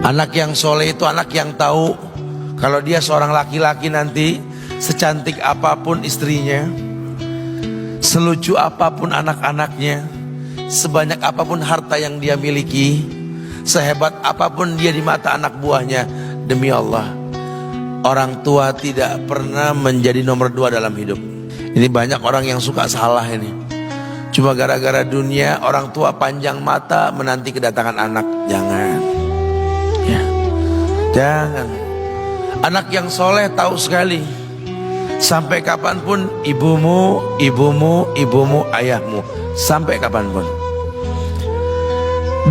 Anak yang soleh itu anak yang tahu kalau dia seorang laki-laki nanti, secantik apapun istrinya, selucu apapun anak-anaknya, sebanyak apapun harta yang dia miliki, sehebat apapun dia di mata anak buahnya, demi Allah, orang tua tidak pernah menjadi nomor 2 dalam hidup. Ini banyak orang yang suka salah ini. Cuma gara-gara dunia, orang tua panjang mata menanti kedatangan anak. Jangan ya, jangan. Anak yang soleh tahu sekali, sampai kapanpun ibumu, ayahmu, sampai kapanpun.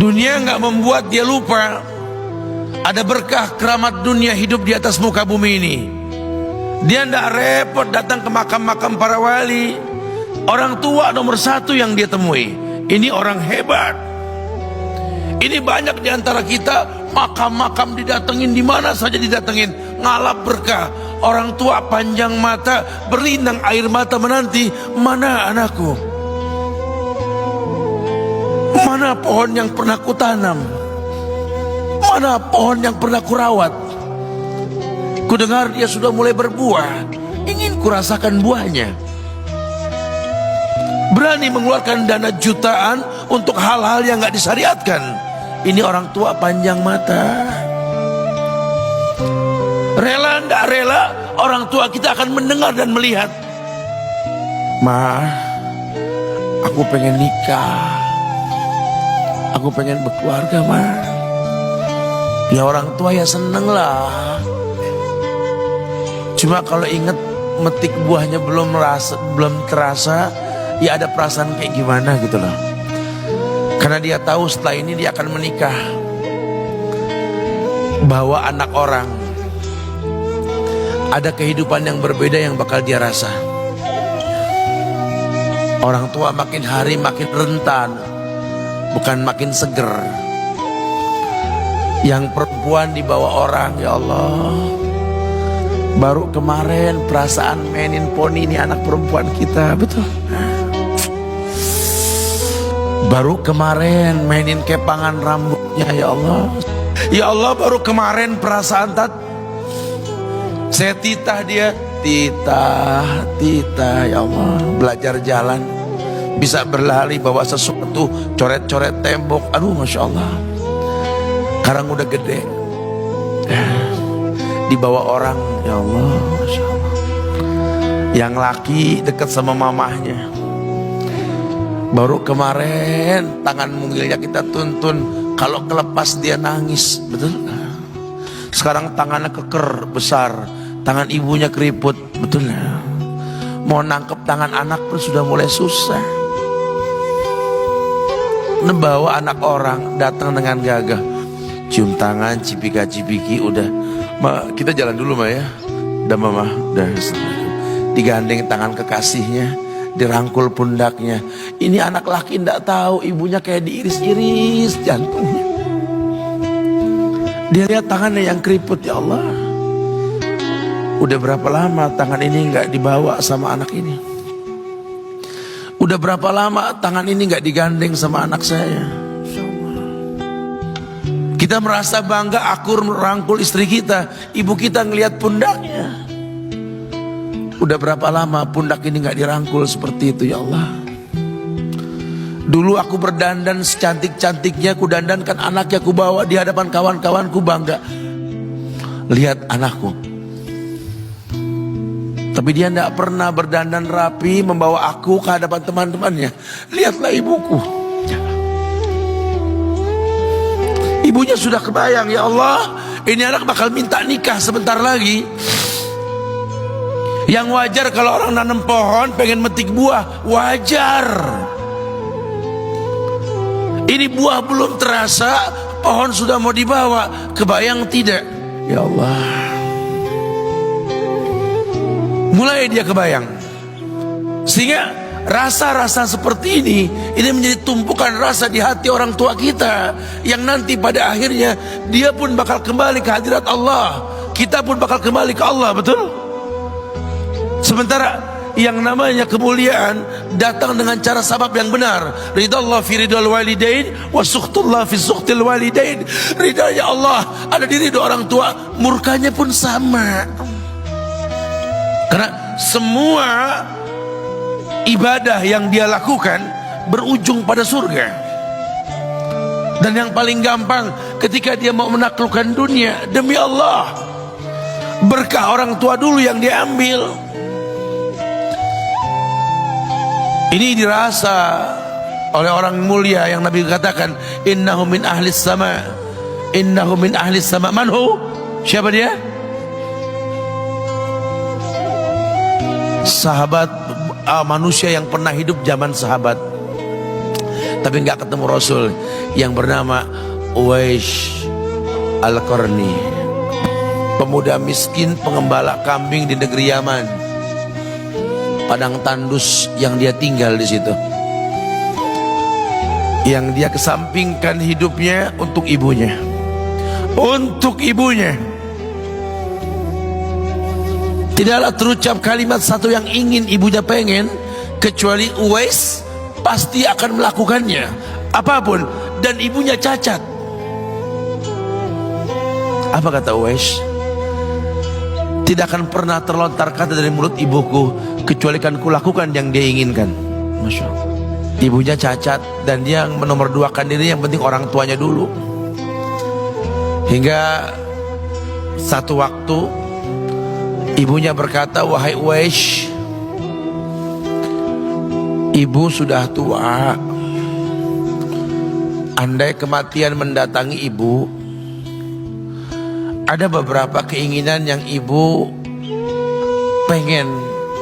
Dunia nggak membuat dia lupa ada berkah keramat dunia hidup di atas muka bumi ini. Dia nggak repot datang ke makam-makam para wali. Orang tua nomor 1 yang dia temui. Ini orang hebat. Ini banyak di antara kita, makam-makam didatengin, di mana saja didatengin, ngalap berkah. Orang tua panjang mata, berlinang air mata menanti, mana anakku? Mana pohon yang pernah kutanam? Mana pohon yang pernah kurawat? Kudengar dia sudah mulai berbuah, ingin kurasakan buahnya. Berani mengeluarkan dana jutaan untuk hal-hal yang gak disyariatkan. Ini orang tua panjang mata. Rela nggak rela, orang tua kita akan mendengar dan melihat. Ma, aku pengen nikah, aku pengen berkeluarga, ma. Ya orang tua ya seneng lah. Cuma kalau inget metik buahnya belum terasa, ya ada perasaan kayak gimana gitu loh. Karena dia tahu setelah ini dia akan menikah, bahwa anak orang ada kehidupan yang berbeda yang bakal dia rasa. Orang tua makin hari makin rentan, bukan makin seger. Yang perempuan dibawa orang, ya Allah. Baru kemarin perasaan mainin poni, ini anak perempuan kita, betul. Baru kemarin mainin kepangan rambutnya, ya Allah. Ya Allah, baru kemarin perasaan saya titah dia, titah, ya Allah. Belajar jalan, bisa berlari bawa sesuatu, coret-coret tembok, aduh Masya Allah. Sekarang udah gede, dibawa orang, ya Allah, Masya Allah. Yang laki dekat sama mamahnya. Baru kemarin tangan mungilnya kita tuntun, kalau kelepas dia nangis, betul. Sekarang tangannya keker besar, tangan ibunya keriput, betul. Mau nangkep tangan anak pun sudah mulai susah. Nebawa anak orang datang dengan gagah, cium tangan, cipika-cipiki, udah. Ma, kita jalan dulu, Ma, ya. Udah, Mama, udah. Digandeng tangan kekasihnya, dirangkul pundaknya. Ini anak laki ndak tahu ibunya kayak diiris-iris jantungnya. Dia lihat tangannya yang keriput, ya Allah. Udah berapa lama tangan ini nggak dibawa sama anak ini? Udah berapa lama tangan ini nggak digandeng sama anak saya? Kita merasa bangga akur merangkul istri kita, ibu kita ngelihat pundaknya. Udah berapa lama pundak ini gak dirangkul seperti itu, ya Allah. Dulu aku berdandan secantik-cantiknya, ku dandankan anaknya, ku bawa di hadapan kawan-kawanku bangga. Lihat anakku. Tapi dia gak pernah berdandan rapi membawa aku ke hadapan teman-temannya. Lihatlah ibuku. Ibunya sudah kebayang, ya Allah, ini anak bakal minta nikah sebentar lagi. Yang wajar kalau orang nanam pohon pengen metik buah, wajar. Ini buah belum terasa, pohon sudah mau dibawa. Kebayang tidak? Ya Allah. Mulai dia kebayang. Sehingga rasa-rasa seperti ini menjadi tumpukan rasa di hati orang tua kita, yang nanti pada akhirnya dia pun bakal kembali ke hadirat Allah. Kita pun bakal kembali ke Allah, betul? Sementara yang namanya kemuliaan datang dengan cara sabab yang benar. Ridallah fi ridal walidain wa sukhtullah fi sukhtil walidain. Ridanya Allah ada di ridho orang tua, murkanya pun sama. Karena semua ibadah yang dia lakukan berujung pada surga. Dan yang paling gampang ketika dia mau menaklukkan dunia, demi Allah, berkah orang tua dulu yang dia ambil. Ini dirasa oleh orang mulia yang Nabi katakan, innahu min ahlis sama, innahu min ahlis sama. Manhu? Siapa dia? Sahabat, manusia yang pernah hidup zaman sahabat tapi nggak ketemu Rasul, yang bernama Uwais Al-Qarni, pemuda miskin pengembala kambing di negeri Yaman. Padang tandus yang dia tinggal di situ, yang dia kesampingkan hidupnya untuk ibunya, untuk ibunya. Tidaklah terucap kalimat satu yang ingin ibunya pengen, kecuali Uwais pasti akan melakukannya apapun, dan ibunya cacat. Apa kata Uwais? Tidak akan pernah terlontar kata dari mulut ibuku kecuali kan kulakukan yang dia inginkan. Masya Allah. Ibunya cacat dan dia menomorduakan diri, yang penting orang tuanya dulu. Hingga satu waktu ibunya berkata, wahai Uwais, ibu sudah tua. Andai kematian mendatangi ibu, ada beberapa keinginan yang ibu pengen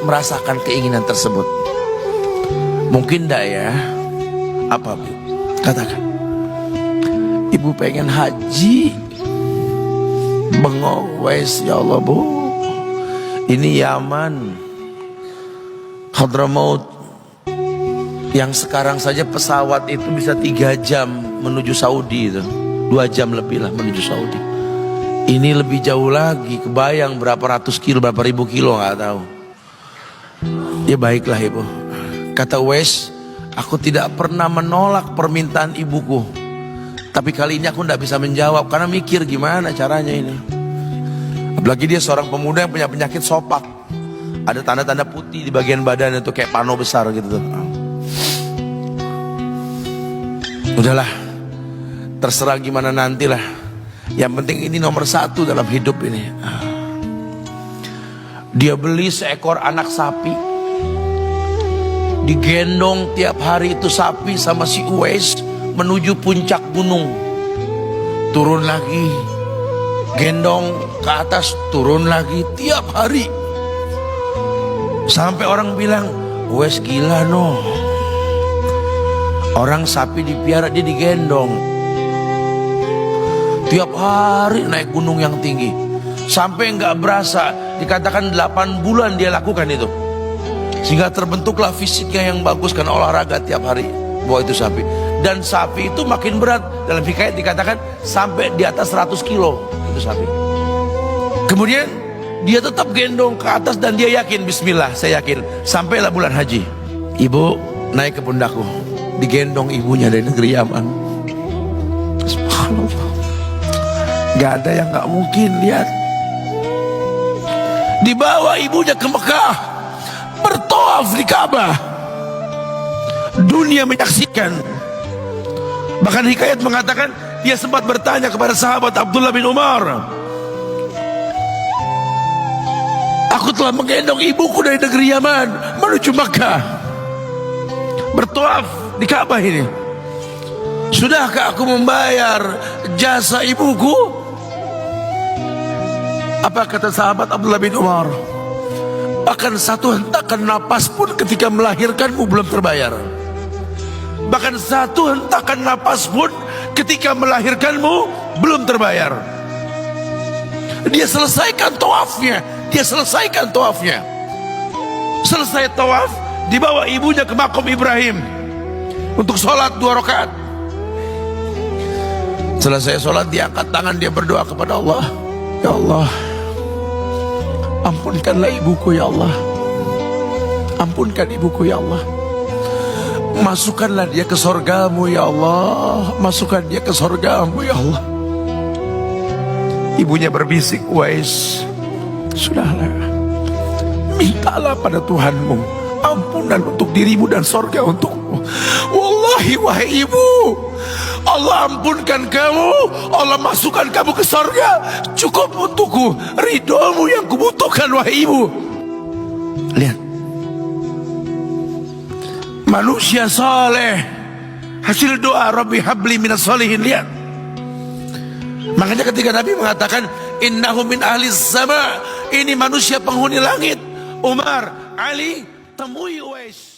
merasakan keinginan tersebut. Mungkin enggak ya? Apa Bu? Katakan. Ibu pengen haji. Bengong, Wais, ya Allah Bu, ini Yaman, Hadramaut, yang sekarang saja pesawat itu bisa 3 jam menuju Saudi itu, 2 jam lebih lah menuju Saudi. Ini lebih jauh lagi, kebayang berapa ratus kilo, berapa ribu kilo, nggak tahu. Ya baiklah ibu, kata Uwais, aku tidak pernah menolak permintaan ibuku, tapi kali ini aku tidak bisa menjawab karena mikir gimana caranya ini. Apalagi dia seorang pemuda yang punya penyakit sopak, ada tanda-tanda putih di bagian badan itu kayak pano besar gitu tuh. Udahlah, terserah gimana nantilah. Yang penting ini nomor 1 dalam hidup ini. Dia beli seekor anak sapi, digendong tiap hari itu sapi sama si Uwais menuju puncak gunung. Turun lagi, gendong ke atas, turun lagi tiap hari. Sampai orang bilang, Uwais gila no. Orang sapi dipiara, dia digendong tiap hari naik gunung yang tinggi. Sampai nggak berasa, dikatakan 8 bulan dia lakukan itu. Sehingga terbentuklah fisiknya yang bagus karena olahraga tiap hari bawa itu sapi. Dan sapi itu makin berat, dalam hikayat dikatakan sampai di atas 100 kilo itu sapi. Kemudian dia tetap gendong ke atas dan dia yakin, bismillah saya yakin, sampailah bulan haji. Ibu naik ke pundakku, digendong ibunya dari negeri Yaman. Subhanallah, gak ada yang gak mungkin. Lihat, dibawa ibunya ke Mekah, bertawaf di Ka'bah, dunia menyaksikan. Bahkan hikayat mengatakan dia sempat bertanya kepada sahabat Abdullah bin Umar, aku telah menggendong ibuku dari negeri Yaman menuju Mekah, bertawaf di Ka'bah ini, sudahkah aku membayar jasa ibuku? Apa kata sahabat Abdullah bin Umar? Bahkan satu hentakan napas pun ketika melahirkanmu belum terbayar. Bahkan satu hentakan napas pun ketika melahirkanmu belum terbayar. Dia selesaikan tawafnya, dia selesaikan tawafnya. Selesai tawaf, dibawa ibunya ke makom Ibrahim untuk sholat 2 rakaat. Selesai sholat, dia angkat tangan, dia berdoa kepada Allah, ya Allah, ampunkanlah ibuku ya Allah. Ampunkan ibuku ya Allah. Masukkanlah dia ke sorgamu ya Allah. Masukkan dia ke sorgamu ya Allah. Ibunya berbisik, Uwais, sudahlah, mintalah pada Tuhanmu ampunan untuk dirimu dan sorga untukmu. Wallahi wahai ibu, Allah ampunkan kamu, Allah masukkan kamu ke sorga, cukup untukku, ridhomu yang kubutuhkan wahai ibu. Lihat, manusia saleh, hasil doa Rabbi habli minas solihin. Lihat, makanya ketika Nabi mengatakan innahu min ahli sama, ini manusia penghuni langit, Umar, Ali, temui Uwais.